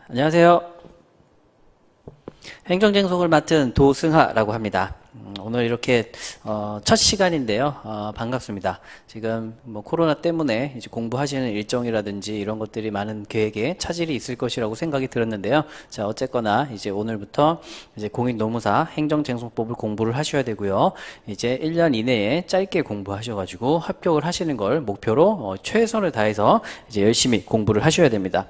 안녕하세요. 행정쟁송을 맡은 도승하라고 합니다. 오늘 이렇게 첫 시간인데요. 반갑습니다. 지금 뭐 코로나 때문에 이제 공부하시는 일정이라든지 이런 것들이 많은 계획에 차질이 있을 것이라고 생각이 들었는데요. 자, 어쨌거나 이제 오늘부터 이제 공익노무사 행정쟁송법을 공부를 하셔야 되고요. 이제 1년 이내에 짧게 공부하셔가지고 합격을 하시는 걸 목표로 최선을 다해서 이제 열심히 공부를 하셔야 됩니다.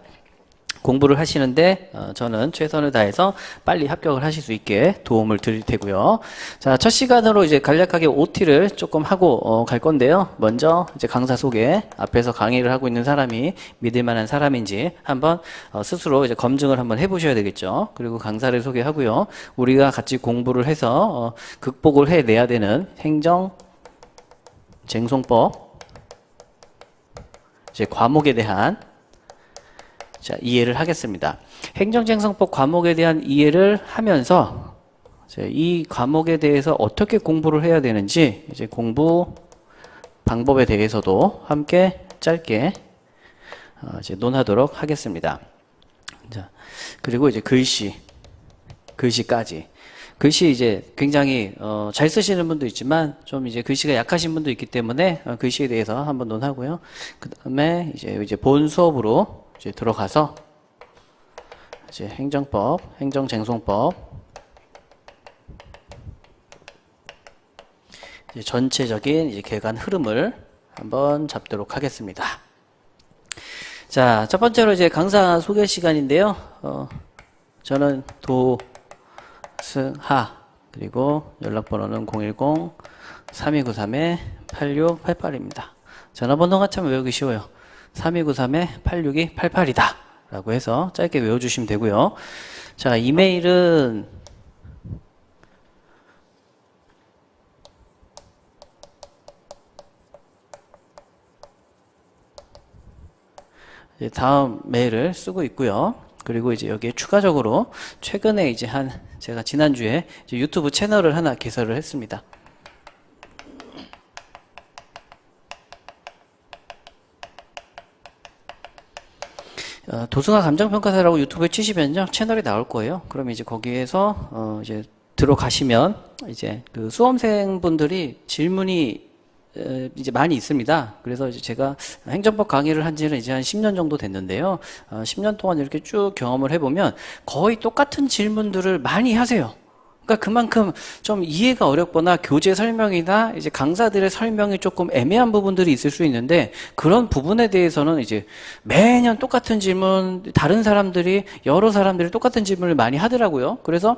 공부를 하시는데 저는 최선을 다해서 빨리 합격을 하실 수 있게 도움을 드릴 테고요. 자, 첫 시간으로 이제 간략하게 OT를 조금 하고 갈 건데요. 먼저 이제 강사 소개, 앞에서 강의를 하고 있는 사람이 믿을 만한 사람인지 한번 스스로 이제 검증을 한번 해보셔야 되겠죠. 그리고 강사를 소개하고요. 우리가 같이 공부를 해서 극복을 해내야 되는 행정쟁송법 이제 과목에 대한 자, 이해를 하겠습니다. 행정쟁송법 과목에 대한 이해를 하면서 이 과목에 대해서 어떻게 공부를 해야 되는지 이제 공부 방법에 대해서도 함께 짧게 이제 논하도록 하겠습니다. 자, 그리고 이제 글씨까지. 글씨 이제 굉장히 잘 쓰시는 분도 있지만 좀 이제 글씨가 약하신 분도 있기 때문에 글씨에 대해서 한번 논하고요. 그 다음에 이제 본 수업으로 이제 들어가서 이제 행정법, 행정쟁송법 이제 전체적인 이제 개관 흐름을 한번 잡도록 하겠습니다. 자, 첫 번째로 이제 강사 소개 시간인데요. 저는 도승하 그리고 연락번호는 010-3293-8688입니다. 전화번호가 참 외우기 쉬워요. 3293-8688이다 라고 해서 짧게 외워주시면 되고요. 자, 이메일은 이제 다음 메일을 쓰고 있고요. 그리고 이제 여기에 추가적으로 최근에 이제 제가 지난주에 이제 유튜브 채널을 하나 개설을 했습니다. 도승하 감정평가사라고 유튜브에 치시면요 채널이 나올 거예요. 그럼 이제 거기에서 이제 들어가시면 이제 그 수험생분들이 질문이 이제 많이 있습니다. 그래서 이제 제가 행정법 강의를 한 지는 이제 한 10년 정도 됐는데요. 10년 동안 이렇게 쭉 경험을 해보면 거의 똑같은 질문들을 많이 하세요. 그러니까 그만큼 좀 이해가 어렵거나 교재 설명이나 이제 강사들의 설명이 조금 애매한 부분들이 있을 수 있는데 그런 부분에 대해서는 이제 매년 똑같은 질문, 여러 사람들이 똑같은 질문을 많이 하더라고요. 그래서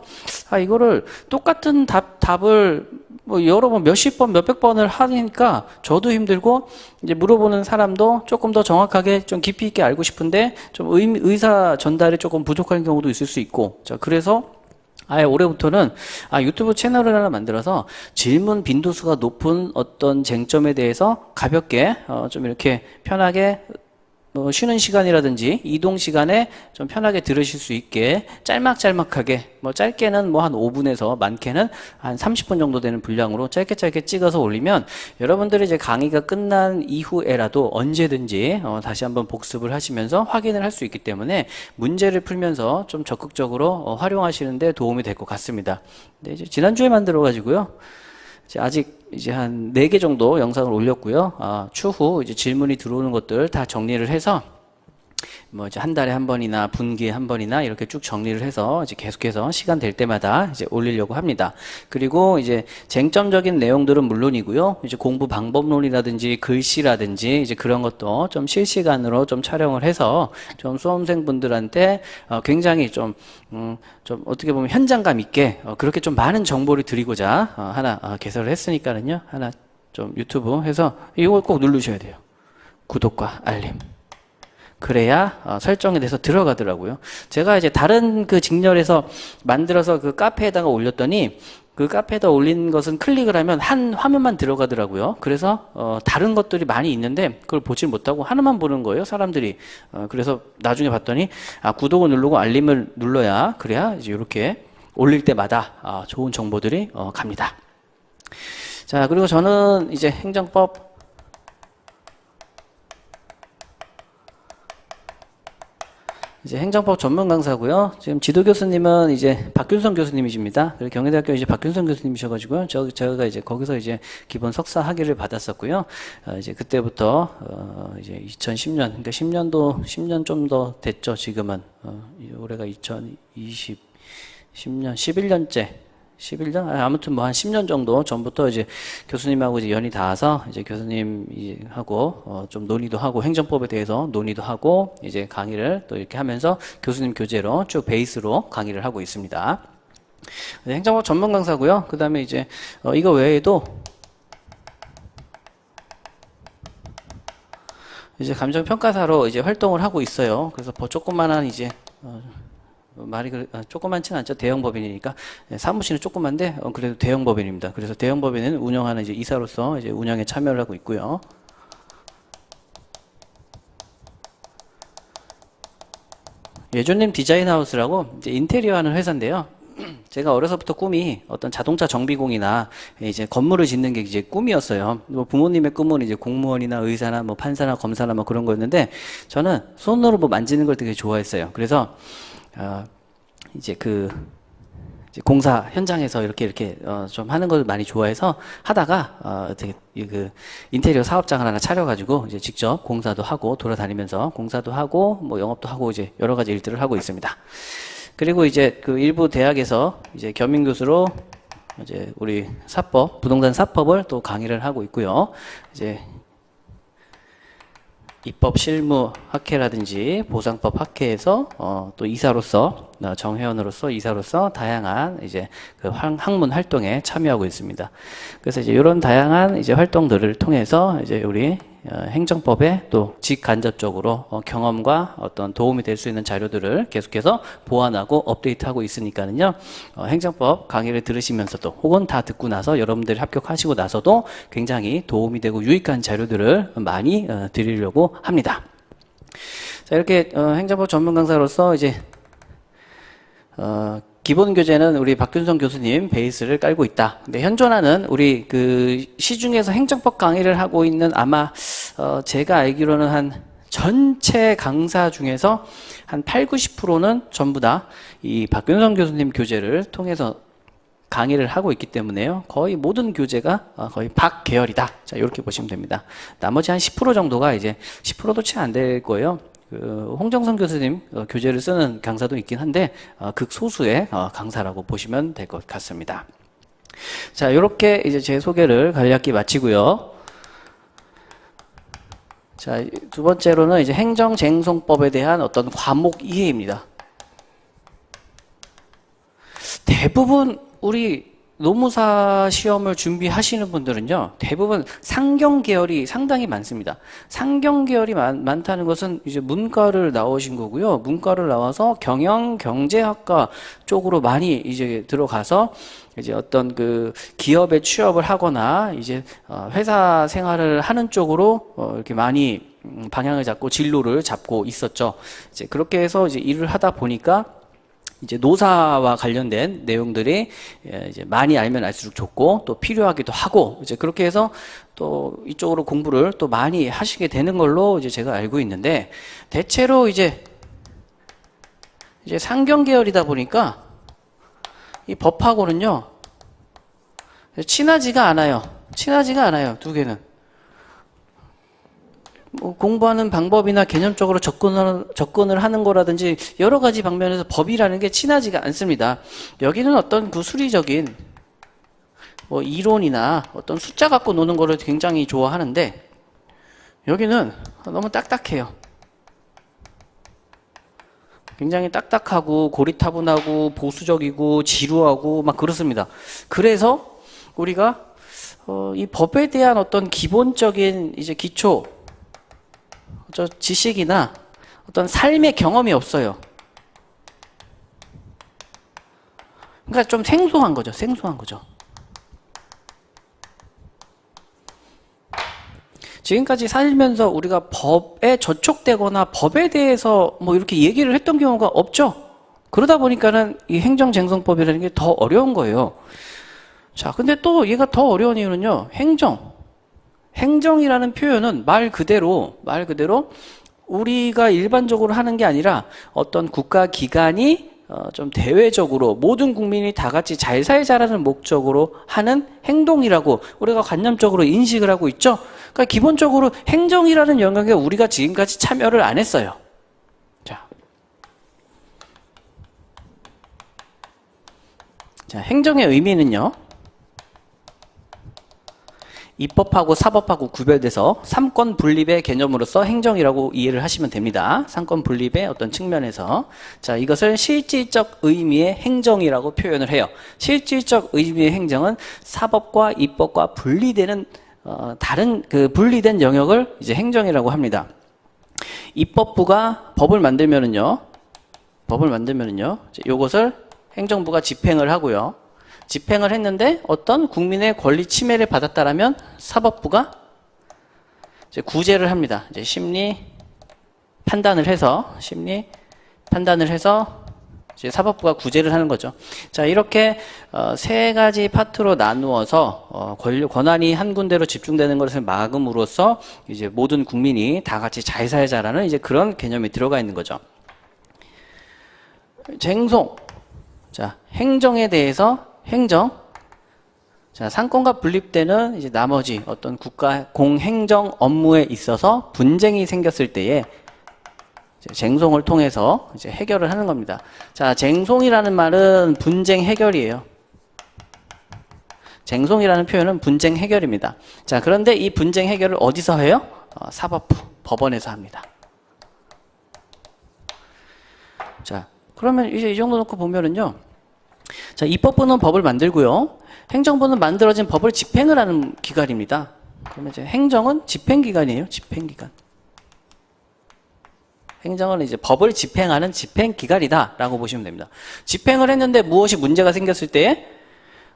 이거를 똑같은 답을 뭐 여러 번 몇십 번, 몇백 번을 하니까 저도 힘들고 이제 물어보는 사람도 조금 더 정확하게 좀 깊이 있게 알고 싶은데 좀 의사 전달이 조금 부족한 경우도 있을 수 있고 자, 그래서 아예 올해부터는 유튜브 채널을 하나 만들어서 질문 빈도수가 높은 어떤 쟁점에 대해서 가볍게 좀 이렇게 편하게 쉬는 시간이라든지 이동 시간에 좀 편하게 들으실 수 있게 짤막짤막하게 짧게는 한 5분에서 많게는 한 30분 정도 되는 분량으로 짧게 찍어서 올리면 여러분들이 이제 강의가 끝난 이후에라도 언제든지 다시 한번 복습을 하시면서 확인을 할 수 있기 때문에 문제를 풀면서 좀 적극적으로 활용하시는 데 도움이 될 것 같습니다. 네, 이제 지난주에 만들어 가지고요. 아직 이제 한 4개 정도 영상을 올렸고요. 추후 이제 질문이 들어오는 것들 다 정리를 해서 뭐 이제 한 달에 한 번이나 분기에 한 번이나 이렇게 쭉 정리를 해서 이제 계속해서 시간 될 때마다 이제 올리려고 합니다. 그리고 이제 쟁점적인 내용들은 물론이고요. 이제 공부 방법론이라든지 글씨라든지 이제 그런 것도 좀 실시간으로 좀 촬영을 해서 좀 수험생분들한테 굉장히 좀 어떻게 보면 현장감 있게 그렇게 좀 많은 정보를 드리고자 하나 개설을 했으니까는요. 하나 좀 유튜브 해서 이걸 꼭 누르셔야 돼요. 구독과 알림. 그래야 설정에 대해서 들어가더라고요. 제가 이제 다른 그 직렬에서 만들어서 그 카페에다가 올렸더니 그 카페에다 올린 것은 클릭을 하면 한 화면만 들어가더라고요. 그래서 다른 것들이 많이 있는데 그걸 보질 못하고 하나만 보는 거예요, 사람들이. 그래서 나중에 봤더니 구독을 누르고 알림을 눌러야 그래야 이제 이렇게 올릴 때마다 좋은 정보들이 갑니다. 자, 그리고 저는 이제 행정법 이제 행정법 전문 강사고요. 지금 지도 교수님은 이제 박균성 교수님이십니다. 경희대학교 이제 박균성 교수님이셔가지고요. 제가 이제 거기서 이제 기본 석사 학위를 받았었고요. 이제 그때부터 이제 2010년, 그러니까 10년 좀 더 됐죠. 지금은 올해가 2020, 10년, 11년? 아무튼 뭐 한 10년 정도 전부터 이제 교수님하고 이제 연이 닿아서 이제 교수님하고 좀 논의도 하고 행정법에 대해서 논의도 하고 이제 강의를 또 이렇게 하면서 교수님 교재로 쭉 베이스로 강의를 하고 있습니다. 행정법 전문 강사고요. 그 다음에 이제 이거 외에도 이제 감정평가사로 이제 활동을 하고 있어요. 그래서 조그만한 이제 조그만치는 않죠. 대형 법인이니까. 사무실은 조그만데, 그래도 대형 법인입니다. 그래서 대형 법인은 운영하는 이제 이사로서 이제 운영에 참여를 하고 있고요. 예조님 디자인하우스라고 이제 인테리어 하는 회사인데요. 제가 어려서부터 꿈이 어떤 자동차 정비공이나 이제 건물을 짓는 게 이제 꿈이었어요. 뭐 부모님의 꿈은 이제 공무원이나 의사나 뭐 판사나 검사나 뭐 그런 거였는데 저는 손으로 뭐 만지는 걸 되게 좋아했어요. 그래서 이제 이제 공사 현장에서 이렇게 좀 하는 걸 많이 좋아해서 하다가 되게 인테리어 사업장을 하나 차려가지고 이제 직접 공사도 하고 돌아다니면서 공사도 하고 뭐 영업도 하고 이제 여러 가지 일들을 하고 있습니다. 그리고 이제 일부 대학에서 이제 겸임 교수로 이제 우리 사법, 부동산 사법을 또 강의를 하고 있고요. 이제 입법 실무 학회라든지 보상법 학회에서 또 이사로서 정회원으로서 이사로서 다양한 이제 학문 활동에 참여하고 있습니다. 그래서 이제 이런 다양한 이제 활동들을 통해서 이제 우리 행정법에 또 직간접적으로 경험과 어떤 도움이 될 수 있는 자료들을 계속해서 보완하고 업데이트하고 있으니까는요. 행정법 강의를 들으시면서도 혹은 다 듣고 나서 여러분들이 합격하시고 나서도 굉장히 도움이 되고 유익한 자료들을 많이 드리려고 합니다. 자, 이렇게 행정법 전문 강사로서 이제 기본 교재는 우리 박균성 교수님 베이스를 깔고 있다. 근데 현존하는 우리 시중에서 행정법 강의를 하고 있는 아마 제가 알기로는 한 전체 강사 중에서 한 8, 90%는 전부 다 이 박균성 교수님 교재를 통해서 강의를 하고 있기 때문에요. 거의 모든 교재가 거의 박 계열이다. 자, 이렇게 보시면 됩니다. 나머지 한 10% 정도가 이제 10%도 채 안 될 거예요. 홍정선 교수님 교재를 쓰는 강사도 있긴 한데 극소수의 강사라고 보시면 될 것 같습니다. 자, 이렇게 이제 제 소개를 간략히 마치고요. 자, 두 번째로는 이제 행정쟁송법에 대한 어떤 과목 이해입니다. 대부분 우리 노무사 시험을 준비하시는 분들은요, 대부분 상경 계열이 상당히 많습니다. 상경 계열이 많다는 것은 이제 문과를 나오신 거고요. 문과를 나와서 경영, 경제학과 쪽으로 많이 이제 들어가서 이제 어떤 기업에 취업을 하거나 이제 회사 생활을 하는 쪽으로 이렇게 많이 방향을 잡고 진로를 잡고 있었죠. 이제 그렇게 해서 이제 일을 하다 보니까 이제 노사와 관련된 내용들이 이제 많이 알면 알수록 좋고 또 필요하기도 하고 이제 그렇게 해서 또 이쪽으로 공부를 또 많이 하시게 되는 걸로 이제 제가 알고 있는데 대체로 이제 상경 계열이다 보니까 이 법하고는요 친하지가 않아요. 두 개는. 뭐 공부하는 방법이나 개념적으로 접근을 하는 거라든지 여러 가지 방면에서 법이라는 게 친하지가 않습니다. 여기는 어떤 수리적인 뭐 이론이나 어떤 숫자 갖고 노는 거를 굉장히 좋아하는데 여기는 너무 딱딱해요. 굉장히 딱딱하고 고리타분하고 보수적이고 지루하고 막 그렇습니다. 그래서 우리가 이 법에 대한 어떤 기본적인 이제 기초 지식이나 어떤 삶의 경험이 없어요. 그러니까 좀 생소한 거죠. 지금까지 살면서 우리가 법에 저촉되거나 법에 대해서 뭐 이렇게 얘기를 했던 경우가 없죠. 그러다 보니까는 이 행정쟁송법이라는 게 더 어려운 거예요. 자, 근데 또 얘가 더 어려운 이유는요. 행정이라는 표현은 말 그대로 우리가 일반적으로 하는 게 아니라 어떤 국가 기관이 좀 대외적으로 모든 국민이 다 같이 잘 살자라는 목적으로 하는 행동이라고 우리가 관념적으로 인식을 하고 있죠. 그러니까 기본적으로 행정이라는 영역에 우리가 지금까지 참여를 안 했어요. 자, 행정의 의미는요, 입법하고 사법하고 구별돼서 삼권 분립의 개념으로서 행정이라고 이해를 하시면 됩니다. 삼권 분립의 어떤 측면에서. 자, 이것을 실질적 의미의 행정이라고 표현을 해요. 실질적 의미의 행정은 사법과 입법과 분리되는 다른 그 분리된 영역을 이제 행정이라고 합니다. 입법부가 법을 만들면은요, 요것을 행정부가 집행을 하고요. 집행을 했는데 어떤 국민의 권리 침해를 받았다라면 사법부가 이제 구제를 합니다. 이제 심리 판단을 해서 이제 사법부가 구제를 하는 거죠. 자, 이렇게 세 가지 파트로 나누어서 권한이 한 군데로 집중되는 것을 막음으로써 이제 모든 국민이 다 같이 잘 살자라는 이제 그런 개념이 들어가 있는 거죠. 쟁송. 자, 행정에 대해서 자, 상권과 분립되는 이제 나머지 어떤 국가 공행정 업무에 있어서 분쟁이 생겼을 때에 이제 쟁송을 통해서 이제 해결을 하는 겁니다. 자, 쟁송이라는 말은 분쟁 해결이에요. 쟁송이라는 표현은 분쟁 해결입니다. 자, 그런데 이 분쟁 해결을 어디서 해요? 사법부, 법원에서 합니다. 자, 그러면 이제 이 정도 놓고 보면은요. 자, 입법부는 법을 만들고요. 행정부는 만들어진 법을 집행을 하는 기관입니다. 그러면 이제 행정은 집행기관이에요. 집행기관. 행정은 이제 법을 집행하는 집행기관이다라고 보시면 됩니다. 집행을 했는데 무엇이 문제가 생겼을 때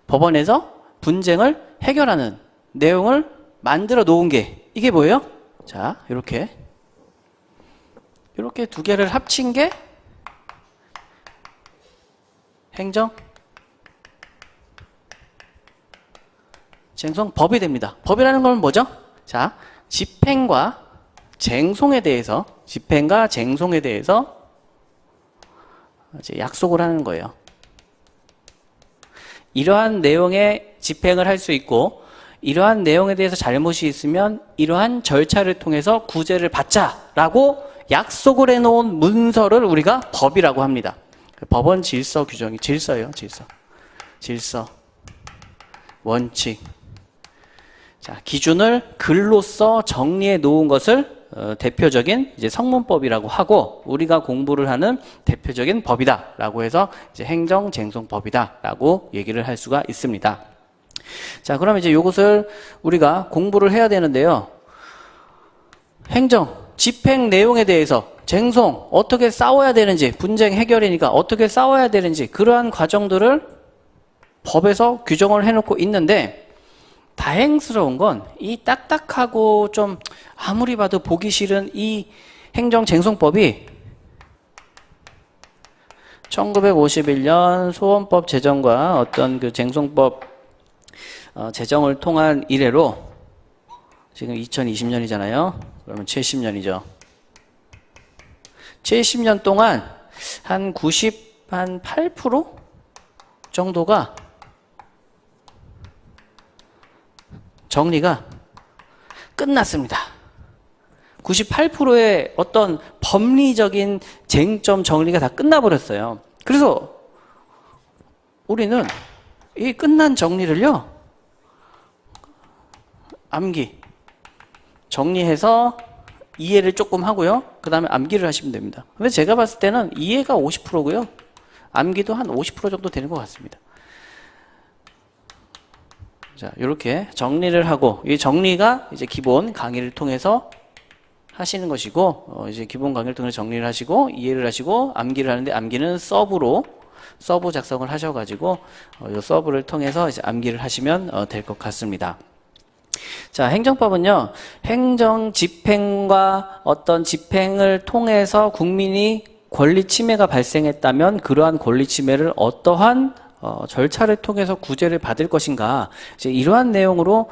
법원에서 분쟁을 해결하는 내용을 만들어 놓은 게 이게 뭐예요? 자, 이렇게 두 개를 합친 게 행정 쟁송법이 됩니다. 법이라는 건 뭐죠? 자, 집행과 쟁송에 대해서 이제 약속을 하는 거예요. 이러한 내용의 집행을 할 수 있고 이러한 내용에 대해서 잘못이 있으면 이러한 절차를 통해서 구제를 받자라고 약속을 해놓은 문서를 우리가 법이라고 합니다. 법원 질서 규정이 질서예요. 질서 원칙. 자, 기준을 글로써 정리해 놓은 것을 대표적인 이제 성문법이라고 하고 우리가 공부를 하는 대표적인 법이다라고 해서 이제 행정쟁송법이다라고 얘기를 할 수가 있습니다. 자, 그럼 이제 이것을 우리가 공부를 해야 되는데요. 행정, 집행 내용에 대해서 쟁송, 어떻게 싸워야 되는지, 분쟁 해결이니까 어떻게 싸워야 되는지 그러한 과정들을 법에서 규정을 해놓고 있는데 다행스러운 건 이 딱딱하고 좀 아무리 봐도 보기 싫은 이 행정쟁송법이 1951년 소원법 제정과 어떤 그 쟁송법 제정을 통한 이래로 지금 2020년이잖아요. 그러면 70년이죠. 70년 동안 한 98% 정도가 정리가 끝났습니다. 98%의 어떤 법리적인 쟁점 정리가 다 끝나버렸어요. 그래서 우리는 이 끝난 정리를요, 암기, 정리해서 이해를 조금 하고요. 그 다음에 암기를 하시면 됩니다. 근데 제가 봤을 때는 이해가 50%고요. 암기도 한 50% 정도 되는 것 같습니다. 자, 이렇게 정리를 하고, 이 정리가 이제 기본 강의를 통해서 하시는 것이고, 이제 기본 강의를 통해서 정리를 하시고, 이해를 하시고, 암기를 하는데, 암기는 서브 작성을 하셔가지고, 이 서브를 통해서 이제 암기를 하시면 될 것 같습니다. 자, 행정법은요, 행정 집행과 어떤 집행을 통해서 국민이 권리 침해가 발생했다면 그러한 권리 침해를 어떠한 절차를 통해서 구제를 받을 것인가, 이제 이러한 내용으로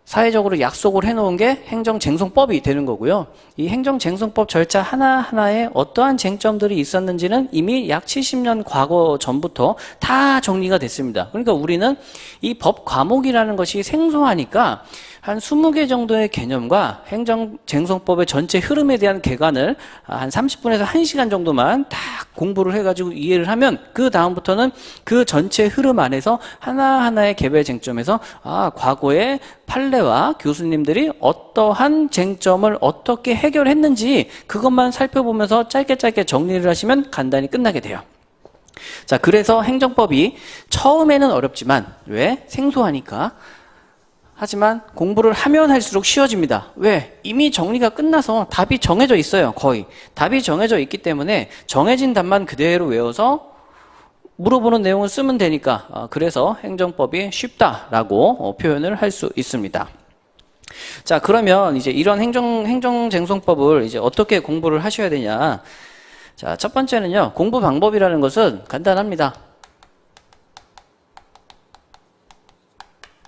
사회적으로 약속을 해놓은 게 행정쟁송법이 되는 거고요. 이 행정쟁송법 절차 하나하나에 어떠한 쟁점들이 있었는지는 이미 약 70년 과거 전부터 다 정리가 됐습니다. 그러니까 우리는 이 법 과목이라는 것이 생소하니까 한 20개 정도의 개념과 행정쟁송법의 전체 흐름에 대한 개관을 한 30분에서 1시간 정도만 다 공부를 해가지고 이해를 하면 그 다음부터는 그 전체 흐름 안에서 하나하나의 개별 쟁점에서 과거의 판례와 교수님들이 어떠한 쟁점을 어떻게 해결했는지 그것만 살펴보면서 짧게 정리를 하시면 간단히 끝나게 돼요. 자, 그래서 행정법이 처음에는 어렵지만 왜? 생소하니까. 하지만 공부를 하면 할수록 쉬워집니다. 왜? 이미 정리가 끝나서 답이 정해져 있어요. 거의. 답이 정해져 있기 때문에 정해진 답만 그대로 외워서 물어보는 내용을 쓰면 되니까 그래서 행정법이 쉽다라고 표현을 할 수 있습니다. 자, 그러면 이제 이런 행정쟁송법을 이제 어떻게 공부를 하셔야 되냐? 자, 첫 번째는요. 공부 방법이라는 것은 간단합니다.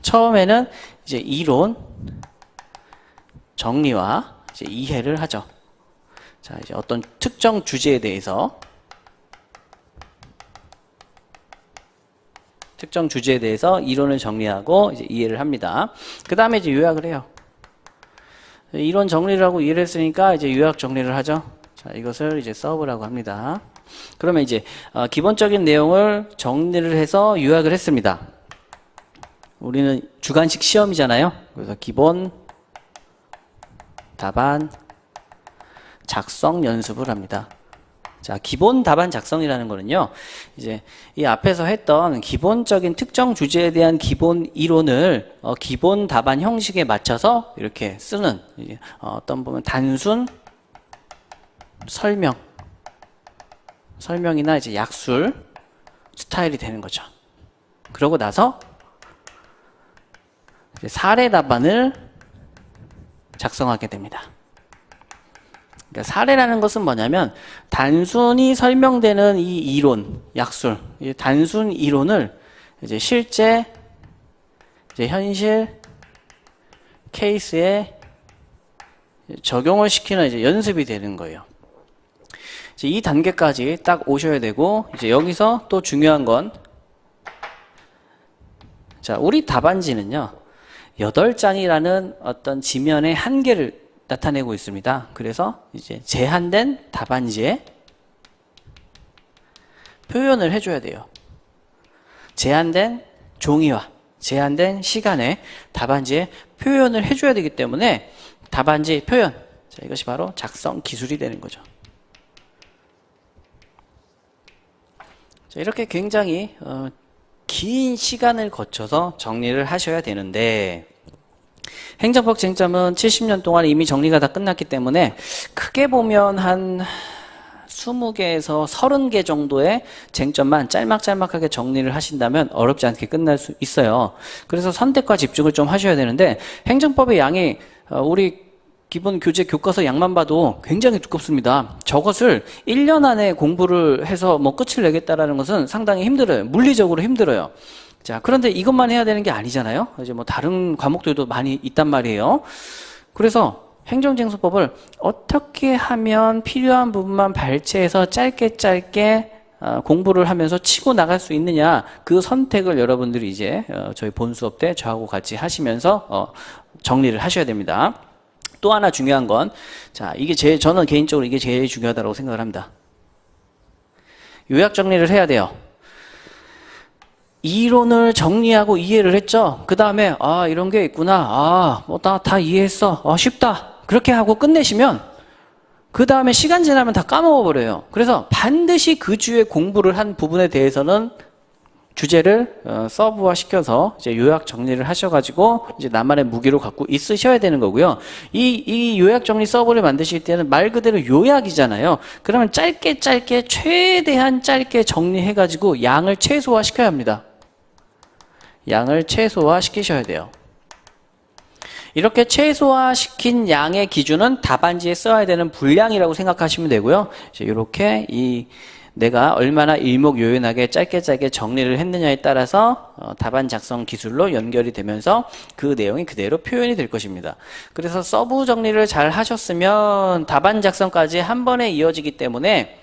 처음에는 이제 이론 정리와 이제 이해를 하죠. 자, 이제 어떤 특정 주제에 대해서 이론을 정리하고 이제 이해를 합니다. 그 다음에 이제 요약을 해요. 이론 정리를 하고 이해를 했으니까 이제 요약 정리를 하죠. 자, 이것을 이제 서브라고 합니다. 그러면 이제 기본적인 내용을 정리를 해서 요약을 했습니다. 우리는 주관식 시험이잖아요. 그래서 기본 답안 작성 연습을 합니다. 자, 기본 답안 작성이라는 거는요, 이제 이 앞에서 했던 기본적인 특정 주제에 대한 기본 이론을 기본 답안 형식에 맞춰서 이렇게 쓰는 어떤 보면 단순 설명이나 이제 약술 스타일이 되는 거죠. 그러고 나서 이제 사례 답안을 작성하게 됩니다. 그러니까 사례라는 것은 뭐냐면 단순히 설명되는 이 이론, 약술, 이 단순 이론을 이제 실제 이제 현실 케이스에 적용을 시키는 이제 연습이 되는 거예요. 이제 이 단계까지 딱 오셔야 되고 이제 여기서 또 중요한 건 자, 우리 답안지는요. 8장이라는 어떤 지면의 한계를 나타내고 있습니다. 그래서 이제 제한된 답안지에 표현을 해줘야 돼요. 제한된 종이와 제한된 시간에 답안지에 표현을 해줘야 되기 때문에 답안지 표현, 자, 이것이 바로 작성 기술이 되는 거죠. 자, 이렇게 굉장히 긴 시간을 거쳐서 정리를 하셔야 되는데 행정법 쟁점은 70년 동안 이미 정리가 다 끝났기 때문에 크게 보면 한 20개에서 30개 정도의 쟁점만 짤막짤막하게 정리를 하신다면 어렵지 않게 끝날 수 있어요. 그래서 선택과 집중을 좀 하셔야 되는데 행정법의 양이 우리 기본 교재 교과서 양만 봐도 굉장히 두껍습니다. 저것을 1년 안에 공부를 해서 뭐 끝을 내겠다라는 것은 상당히 힘들어요. 물리적으로 힘들어요. 자, 그런데 이것만 해야 되는 게 아니잖아요. 이제 뭐 다른 과목들도 많이 있단 말이에요. 그래서 행정쟁송법을 어떻게 하면 필요한 부분만 발췌해서 짧게 공부를 하면서 치고 나갈 수 있느냐, 그 선택을 여러분들이 이제 저희 본 수업 때 저하고 같이 하시면서 정리를 하셔야 됩니다. 또 하나 중요한 건, 자, 저는 개인적으로 이게 제일 중요하다고 생각을 합니다. 요약 정리를 해야 돼요. 이론을 정리하고 이해를 했죠. 그 다음에 이런 게 있구나. 뭐 다 이해했어. 쉽다. 그렇게 하고 끝내시면 그 다음에 시간 지나면 다 까먹어 버려요. 그래서 반드시 그 주에 공부를 한 부분에 대해서는 주제를 서브화 시켜서 이제 요약 정리를 하셔가지고 이제 나만의 무기로 갖고 있으셔야 되는 거고요. 이 요약 정리 서브를 만드실 때는 말 그대로 요약이잖아요. 그러면 짧게 최대한 짧게 정리해가지고 양을 최소화 시켜야 합니다. 양을 최소화 시키셔야 돼요. 이렇게 최소화시킨 양의 기준은 답안지에 써야 되는 분량이라고 생각하시면 되고요. 이제 이렇게 이 내가 얼마나 일목요연하게 짧게 정리를 했느냐에 따라서 답안 작성 기술로 연결이 되면서 그 내용이 그대로 표현이 될 것입니다. 그래서 서브 정리를 잘 하셨으면 답안 작성까지 한 번에 이어지기 때문에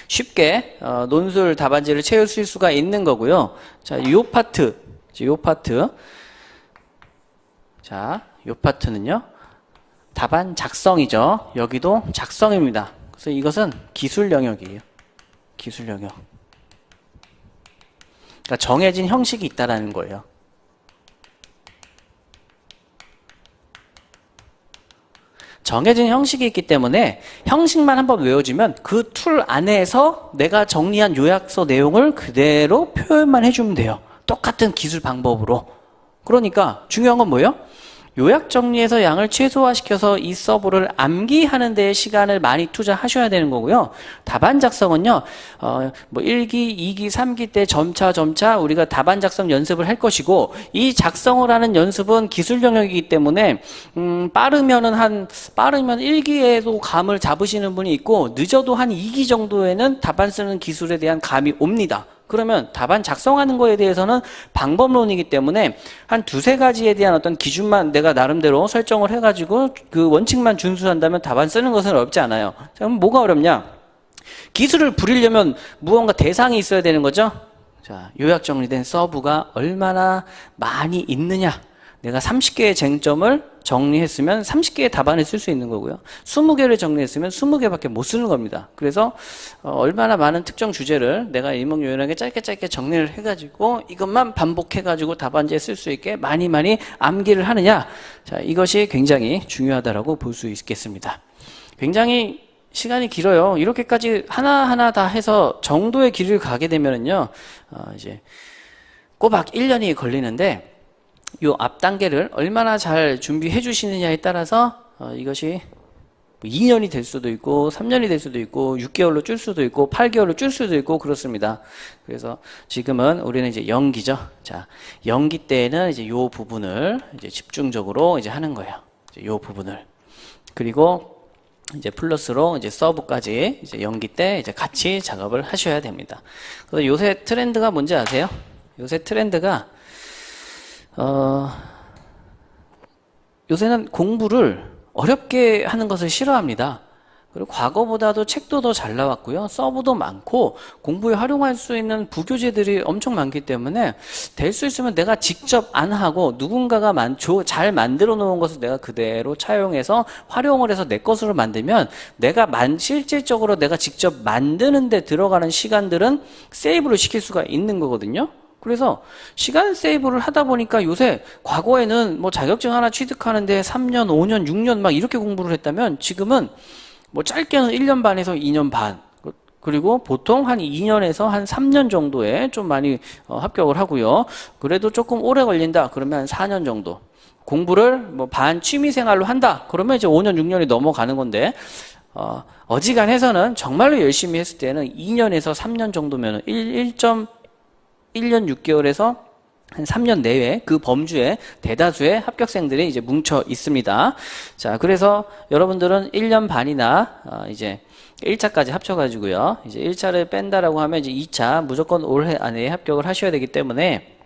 쉽게 논술 답안지를 채우실 수가 있는 거고요. 자, 요 파트. 자, 요 파트는요. 답안 작성이죠. 여기도 작성입니다. 그래서 이것은 기술 영역이에요. 기술 영역. 그러니까 정해진 형식이 있다라는 거예요. 정해진 형식이 있기 때문에 형식만 한번 외워주면 그 툴 안에서 내가 정리한 요약서 내용을 그대로 표현만 해주면 돼요. 똑같은 기술 방법으로. 그러니까 중요한 건 뭐예요? 요약 정리해서 양을 최소화시켜서 이 서브를 암기하는 데 시간을 많이 투자하셔야 되는 거고요. 답안 작성은요, 뭐 1기, 2기, 3기 때 점차 우리가 답안 작성 연습을 할 것이고, 이 작성을 하는 연습은 기술 영역이기 때문에, 빠르면 1기에도 감을 잡으시는 분이 있고, 늦어도 한 2기 정도에는 답안 쓰는 기술에 대한 감이 옵니다. 그러면 답안 작성하는 거에 대해서는 방법론이기 때문에 한 두세 가지에 대한 어떤 기준만 내가 나름대로 설정을 해가지고 그 원칙만 준수한다면 답안 쓰는 것은 어렵지 않아요. 자, 그럼 뭐가 어렵냐? 기술을 부리려면 무언가 대상이 있어야 되는 거죠. 자, 요약 정리된 서브가 얼마나 많이 있느냐. 내가 30개의 쟁점을 정리했으면 30개의 답안을 쓸 수 있는 거고요. 20개를 정리했으면 20개밖에 못 쓰는 겁니다. 그래서 얼마나 많은 특정 주제를 내가 일목요연하게 짧게 정리를 해가지고 이것만 반복해가지고 답안지에 쓸 수 있게 많이 암기를 하느냐. 자, 이것이 굉장히 중요하다라고 볼 수 있겠습니다. 굉장히 시간이 길어요. 이렇게까지 하나하나 다 해서 정도의 길을 가게 되면은요, 이제 꼬박 1년이 걸리는데, 요 앞 단계를 얼마나 잘 준비해 주시느냐에 따라서 이것이 2년이 될 수도 있고 3년이 될 수도 있고 6개월로 줄 수도 있고 8개월로 줄 수도 있고 그렇습니다. 그래서 지금은 우리는 이제 연기죠. 자, 연기 때에는 이제 요 부분을 이제 집중적으로 이제 하는 거예요. 이제 요 부분을. 그리고 이제 플러스로 이제 서브까지 이제 연기 때 이제 같이 작업을 하셔야 됩니다. 그래서 요새 트렌드가 뭔지 아세요? 요새 트렌드가 요새는 공부를 어렵게 하는 것을 싫어합니다. 그리고 과거보다도 책도 더 잘 나왔고요. 서브도 많고 공부에 활용할 수 있는 부교재들이 엄청 많기 때문에 될 수 있으면 내가 직접 안 하고 누군가가 잘 만들어 놓은 것을 내가 그대로 차용해서 활용을 해서 내 것으로 만들면 실질적으로 내가 직접 만드는 데 들어가는 시간들은 세이브를 시킬 수가 있는 거거든요. 그래서 시간 세이브를 하다 보니까 요새 과거에는 뭐 자격증 하나 취득하는데 3년, 5년, 6년 막 이렇게 공부를 했다면 지금은 뭐 짧게는 1년 반에서 2년 반 그리고 보통 한 2년에서 한 3년 정도에 좀 많이 합격을 하고요. 그래도 조금 오래 걸린다 그러면 한 4년 정도 공부를 뭐 반 취미생활로 한다 그러면 이제 5년, 6년이 넘어가는 건데 어지간해서는 정말로 열심히 했을 때는 2년에서 3년 정도면 1년 6개월에서 한 3년 내외 그 범주에 대다수의 합격생들이 이제 뭉쳐 있습니다. 자, 그래서 여러분들은 1년 반이나 이제 1차까지 합쳐가지고요. 이제 1차를 뺀다라고 하면 이제 2차 무조건 올해 안에 합격을 하셔야 되기 때문에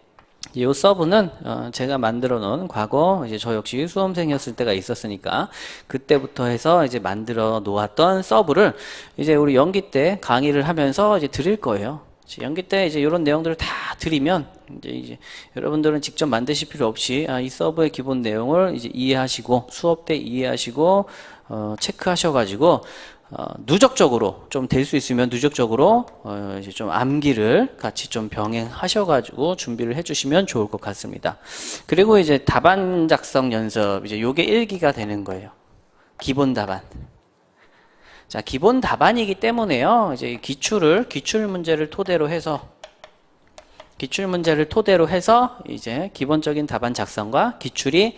이 서브는 제가 만들어 놓은 과거 이제 저 역시 수험생이었을 때가 있었으니까 그때부터 해서 이제 만들어 놓았던 서브를 이제 우리 연기 때 강의를 하면서 이제 드릴 거예요. 연기 때 이제 이런 내용들을 다 드리면 이제 여러분들은 직접 만드실 필요 없이 이 서브의 기본 내용을 이제 이해하시고 수업 때 이해하시고 체크하셔가지고 누적적으로 좀 될 수 있으면 누적적으로 이제 좀 암기를 같이 좀 병행하셔가지고 준비를 해주시면 좋을 것 같습니다. 그리고 이제 답안 작성 연습 이제 요게 1기가 되는 거예요. 기본 답안. 자, 기본 답안이기 때문에요. 이제 기출 문제를 토대로 해서 이제 기본적인 답안 작성과 기출이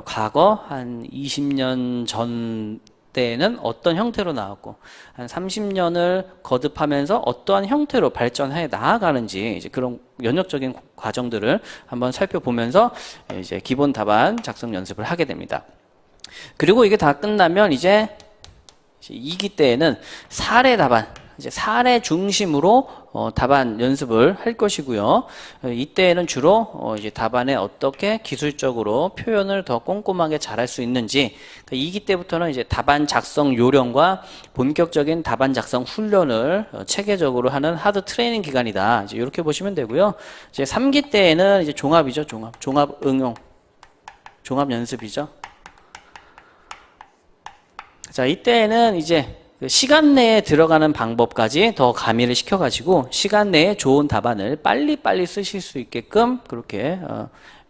과거 한 20년 전 때에는 어떤 형태로 나왔고 한 30년을 거듭하면서 어떠한 형태로 발전해 나아가는지 이제 그런 연역적인 과정들을 한번 살펴보면서 이제 기본 답안 작성 연습을 하게 됩니다. 그리고 이게 다 끝나면 이제 2기 때에는 사례 답안, 이제 사례 중심으로 답안 연습을 할 것이고요. 이때에는 주로 이제 답안에 어떻게 기술적으로 표현을 더 꼼꼼하게 잘할 수 있는지, 그러니까 2기 때부터는 이제 답안 작성 요령과 본격적인 답안 작성 훈련을 체계적으로 하는 하드 트레이닝 기간이다. 이제 이렇게 보시면 되고요. 이제 3기 때에는 이제 종합이죠. 종합 응용, 종합 연습이죠. 자, 이때에는 이제 시간 내에 들어가는 방법까지 더 가미를 시켜가지고 시간 내에 좋은 답안을 빨리빨리 쓰실 수 있게끔 그렇게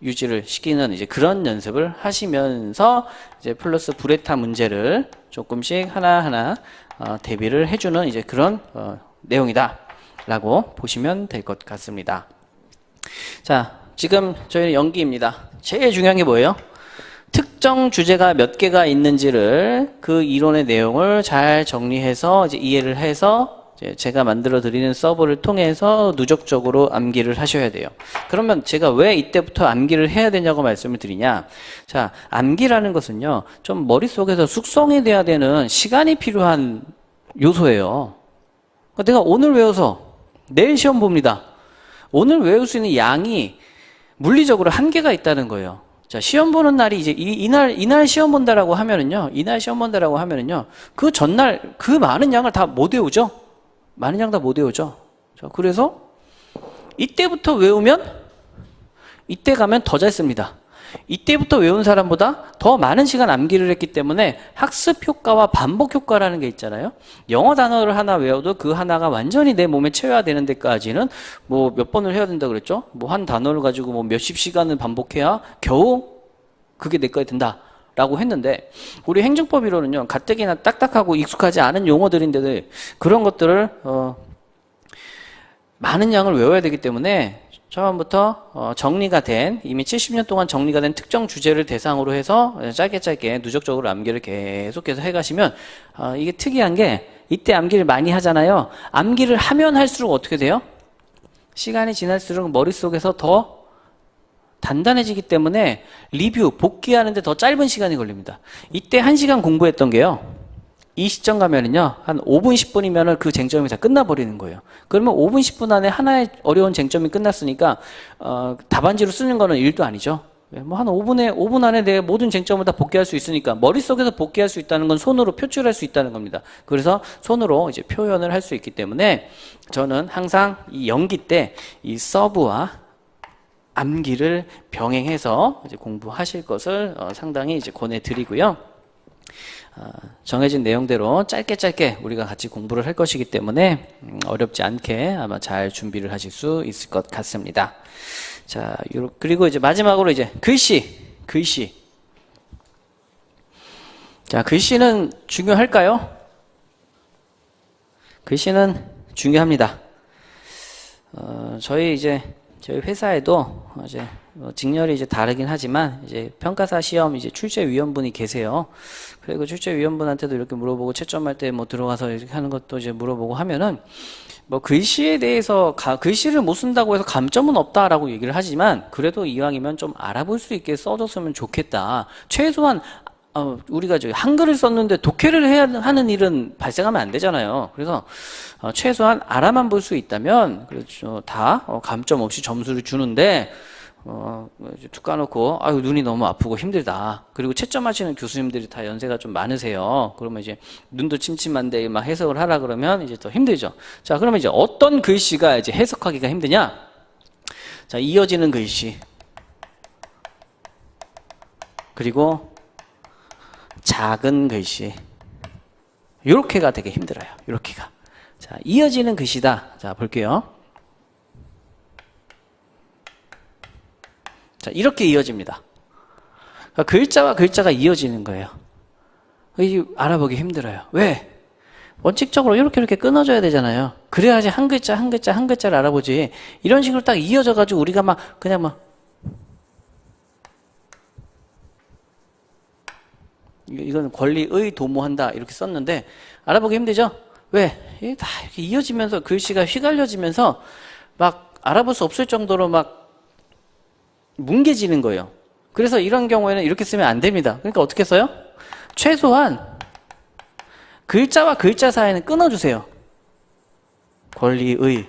유지를 시키는 이제 그런 연습을 하시면서 이제 플러스 브레타 문제를 조금씩 하나하나 대비를 해주는 이제 그런 내용이다라고 보시면 될 것 같습니다. 자, 지금 저희는 연기입니다. 제일 중요한 게 뭐예요? 특정 주제가 몇 개가 있는지를 그 이론의 내용을 잘 정리해서 이제 이해를 해서 이제 제가 만들어 드리는 서버를 통해서 누적적으로 암기를 하셔야 돼요. 그러면 제가 왜 이때부터 암기를 해야 되냐고 말씀을 드리냐? 자, 암기라는 것은요, 좀 머릿속에서 숙성이 돼야 되는 시간이 필요한 요소예요. 그러니까 내가 오늘 외워서 내일 시험 봅니다. 오늘 외울 수 있는 양이 물리적으로 한계가 있다는 거예요. 자, 시험 보는 날이 이제 이날 시험 본다라고 하면은요, 그 전날 그 많은 양을 다 못 외우죠? 많은 양 다 못 외우죠? 자, 그래서 이때부터 외우면 이때 가면 더 잘 씁니다. 이때부터 외운 사람보다 더 많은 시간 암기를 했기 때문에 학습 효과와 반복 효과라는 게 있잖아요. 영어 단어를 하나 외워도 그 하나가 완전히 내 몸에 채워야 되는 데까지는 뭐 몇 번을 해야 된다 그랬죠? 뭐 한 단어를 가지고 뭐 몇십 시간을 반복해야 겨우 그게 내 거에 든다라고 했는데, 우리 행정법이론은요, 가뜩이나 딱딱하고 익숙하지 않은 용어들인데도 그런 것들을 많은 양을 외워야 되기 때문에 처음부터 정리가 된, 이미 70년 동안 정리가 된 특정 주제를 대상으로 해서 짧게 누적적으로 암기를 계속해서 해가시면 이게 특이한 게, 이때 암기를 많이 하잖아요. 암기를 하면 할수록 어떻게 돼요? 시간이 지날수록 머릿속에서 더 단단해지기 때문에 리뷰, 복귀하는데 더 짧은 시간이 걸립니다. 이때 1시간 공부했던 게요, 이 시점 가면은요, 한 5분, 10분이면 그 쟁점이 다 끝나버리는 거예요. 그러면 5분, 10분 안에 하나의 어려운 쟁점이 끝났으니까, 답안지로 쓰는 거는 일도 아니죠. 뭐 한 5분 안에 내 모든 쟁점을 다 복귀할 수 있으니까, 머릿속에서 복귀할 수 있다는 건 손으로 표출할 수 있다는 겁니다. 그래서 손으로 이제 표현을 할 수 있기 때문에 저는 항상 이 연기 때 이 서브와 암기를 병행해서 이제 공부하실 것을 상당히 이제 권해드리고요. 정해진 내용대로 짧게 우리가 같이 공부를 할 것이기 때문에 어렵지 않게 아마 잘 준비를 하실 수 있을 것 같습니다. 자, 그리고 이제 마지막으로 이제 글씨. 자, 글씨는 중요할까요? 글씨는 중요합니다. 저희 회사에도 이제 직렬이 이제 다르긴 하지만 이제 평가사 시험 이제 출제위원분이 계세요. 그리고 출제위원분한테도 이렇게 물어보고 채점할 때 뭐 들어가서 이렇게 하는 것도 이제 물어보고 하면은 뭐 글씨에 대해서 글씨를 못 쓴다고 해서 감점은 없다라고 얘기를 하지만 그래도 이왕이면 좀 알아볼 수 있게 써줬으면 좋겠다. 최소한 우리가 한글을 썼는데 독해를 해야 하는 일은 발생하면 안 되잖아요. 그래서 최소한 알아만 볼 수 있다면 그렇죠. 다 감점 없이 점수를 주는데 툭 까놓고 아유 눈이 너무 아프고 힘들다. 그리고 채점하시는 교수님들이 다 연세가 좀 많으세요. 그러면 이제 눈도 침침한데 막 해석을 하라 그러면 이제 더 힘들죠. 자, 그러면 이제 어떤 글씨가 이제 해석하기가 힘드냐? 자, 이어지는 글씨. 그리고 작은 글씨. 요렇게가 되게 힘들어요. 요렇게가. 자, 이어지는 글씨다. 자, 볼게요. 자, 이렇게 이어집니다. 그러니까 글자와 글자가 이어지는 거예요. 이 알아보기 힘들어요. 왜? 원칙적으로 이렇게 끊어져야 되잖아요. 그래야지 한 글자를 알아보지. 이런 식으로 딱 이어져가지고 우리가 그냥 이건 권리의 도모한다 이렇게 썼는데 알아보기 힘들죠? 왜? 다 이렇게 이어지면서 글씨가 휘갈려지면서 막 알아볼 수 없을 정도로 막 뭉개지는 거예요. 그래서 이런 경우에는 이렇게 쓰면 안 됩니다. 그러니까 어떻게 써요? 최소한 글자와 글자 사이는 끊어주세요. 권리의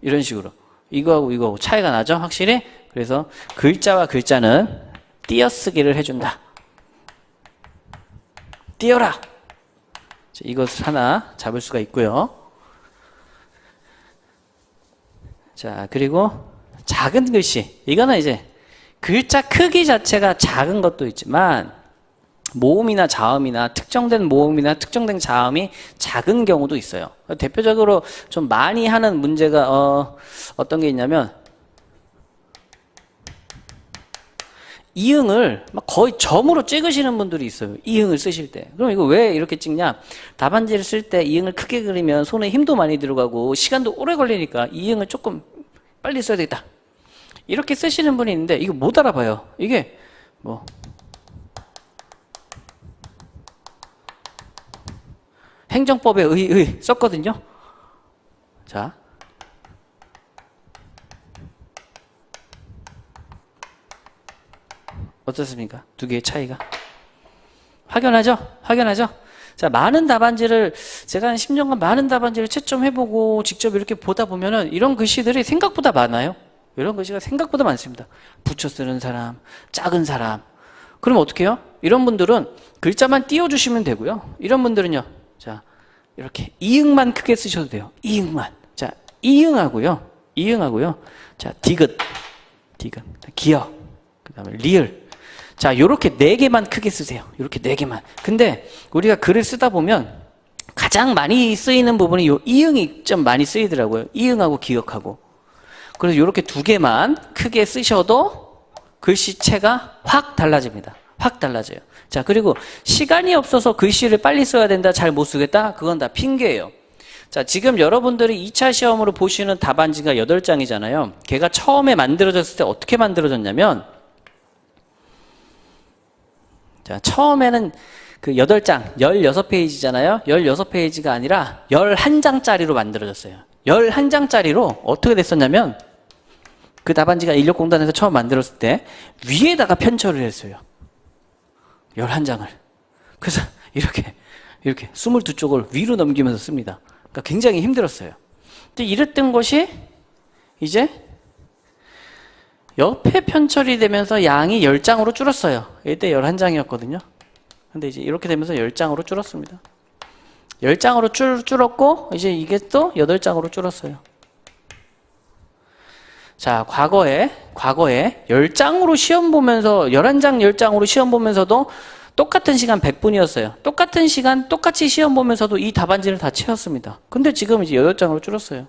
이런 식으로 이거하고 이거하고 차이가 나죠 확실히. 그래서 글자와 글자는 띄어쓰기를 해준다. 띄어라. 이것을 하나 잡을 수가 있고요. 자, 그리고 작은 글씨. 이거는 이제 글자 크기 자체가 작은 것도 있지만 모음이나 자음이나 특정된 모음이나 특정된 자음이 작은 경우도 있어요. 대표적으로 좀 많이 하는 문제가 어떤 게 있냐면 이응을 막 거의 점으로 찍으시는 분들이 있어요. 이응을 쓰실 때. 그럼 이거 왜 이렇게 찍냐? 답안지를 쓸 때 이응을 크게 그리면 손에 힘도 많이 들어가고 시간도 오래 걸리니까 이응을 조금 빨리 써야 되겠다. 이렇게 쓰시는 분이 있는데 이거 못 알아봐요. 이게 뭐 행정법에 의 썼거든요. 자, 어떻습니까? 두 개의 차이가 확연하죠? 확연하죠? 자, 많은 답안지를 제가 한 10년간 많은 답안지를 채점해보고 직접 이렇게 보다 보면은 이런 글씨들이 생각보다 많아요. 이런 글씨가 생각보다 많습니다. 붙여 쓰는 사람, 작은 사람. 그럼 어떻게 해요? 이런 분들은 글자만 띄워주시면 되고요. 이런 분들은요. 자, 이렇게 이응만 크게 쓰셔도 돼요. 이응만. 자, 이응하고요. 이응하고요. 자, 디귿, 기역, 그 다음에 리을. 자, 요렇게 4개만 크게 쓰세요. 요렇게 4개만. 근데 우리가 글을 쓰다 보면 가장 많이 쓰이는 부분이 요 이응이 좀 많이 쓰이더라고요. 이응하고 기역하고. 그래서 요렇게 2개만 크게 쓰셔도 글씨체가 확 달라집니다. 확 달라져요. 자, 그리고 시간이 없어서 글씨를 빨리 써야 된다, 잘 못 쓰겠다? 그건 다 핑계예요. 자, 지금 여러분들이 2차 시험으로 보시는 답안지가 8장이잖아요. 걔가 처음에 만들어졌을 때 어떻게 만들어졌냐면 자, 처음에는 그 8장, 16페이지잖아요. 16페이지가 아니라 11장짜리로 만들어졌어요. 11장짜리로 어떻게 됐었냐면 그 답안지가 인력공단에서 처음 만들었을 때 위에다가 편철을 했어요. 11장을. 그래서 이렇게 22쪽을 위로 넘기면서 씁니다. 그러니까 굉장히 힘들었어요. 근데 이랬던 것이 이제 옆에 편철이 되면서 양이 10장으로 줄었어요. 이때 11장이었거든요. 근데 이제 이렇게 되면서 10장으로 줄었습니다. 10장으로 줄었고 이제 이게 또 8장으로 줄었어요. 자, 과거에 10장으로 시험 보면서 11장 10장으로 시험 보면서도 똑같은 시간 100분이었어요. 똑같은 시간 똑같이 시험 보면서도 이 답안지를 다 채웠습니다. 근데 지금 이제 8장으로 줄었어요.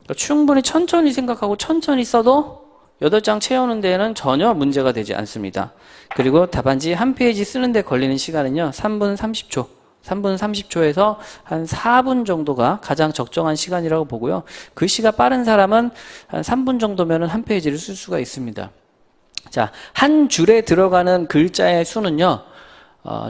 그러니까 충분히 천천히 생각하고 천천히 써도 8장 채우는 데에는 전혀 문제가 되지 않습니다. 그리고 답안지 한 페이지 쓰는데 걸리는 시간은요 3분 30초 3분 30초에서 한 4분 정도가 가장 적정한 시간이라고 보고요. 글씨가 빠른 사람은 한 3분 정도면 한 페이지를 쓸 수가 있습니다. 자, 한 줄에 들어가는 글자의 수는요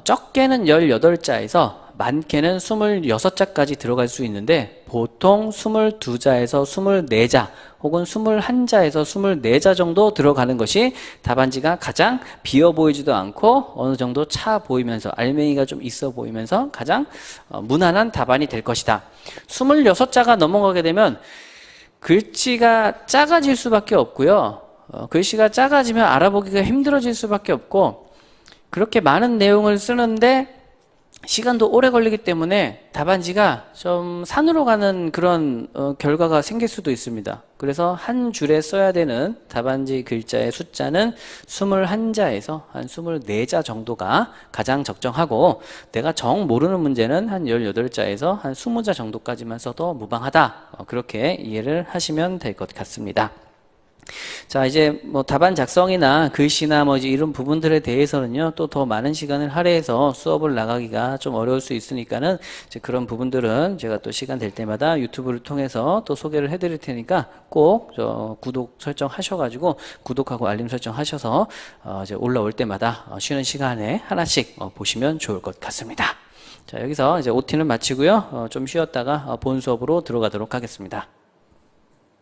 적게는 18자에서 많게는 26자까지 들어갈 수 있는데 보통 22자에서 24자 혹은 21자에서 24자 정도 들어가는 것이 답안지가 가장 비어 보이지도 않고 어느 정도 차 보이면서 알맹이가 좀 있어 보이면서 가장 무난한 답안이 될 것이다. 26자가 넘어가게 되면 글씨가 작아질 수밖에 없고요. 글씨가 작아지면 알아보기가 힘들어질 수밖에 없고 그렇게 많은 내용을 쓰는데 시간도 오래 걸리기 때문에 답안지가 좀 산으로 가는 그런 결과가 생길 수도 있습니다. 그래서 한 줄에 써야 되는 답안지 글자의 숫자는 21자에서 한 24자 정도가 가장 적정하고 내가 정 모르는 문제는 한 18자에서 한 20자 정도까지만 써도 무방하다. 그렇게 이해를 하시면 될 것 같습니다. 자, 이제 뭐 답안 작성이나 글씨나 뭐 이제 이런 부분들에 대해서는요 또 더 많은 시간을 할애해서 수업을 나가기가 좀 어려울 수 있으니까는 이제 그런 부분들은 제가 또 시간 될 때마다 유튜브를 통해서 또 소개를 해드릴 테니까 꼭 저 구독 설정 하셔가지고 구독하고 알림 설정 하셔서 이제 올라올 때마다 쉬는 시간에 하나씩 보시면 좋을 것 같습니다. 자, 여기서 이제 OT는 마치고요 좀 쉬었다가 본 수업으로 들어가도록 하겠습니다.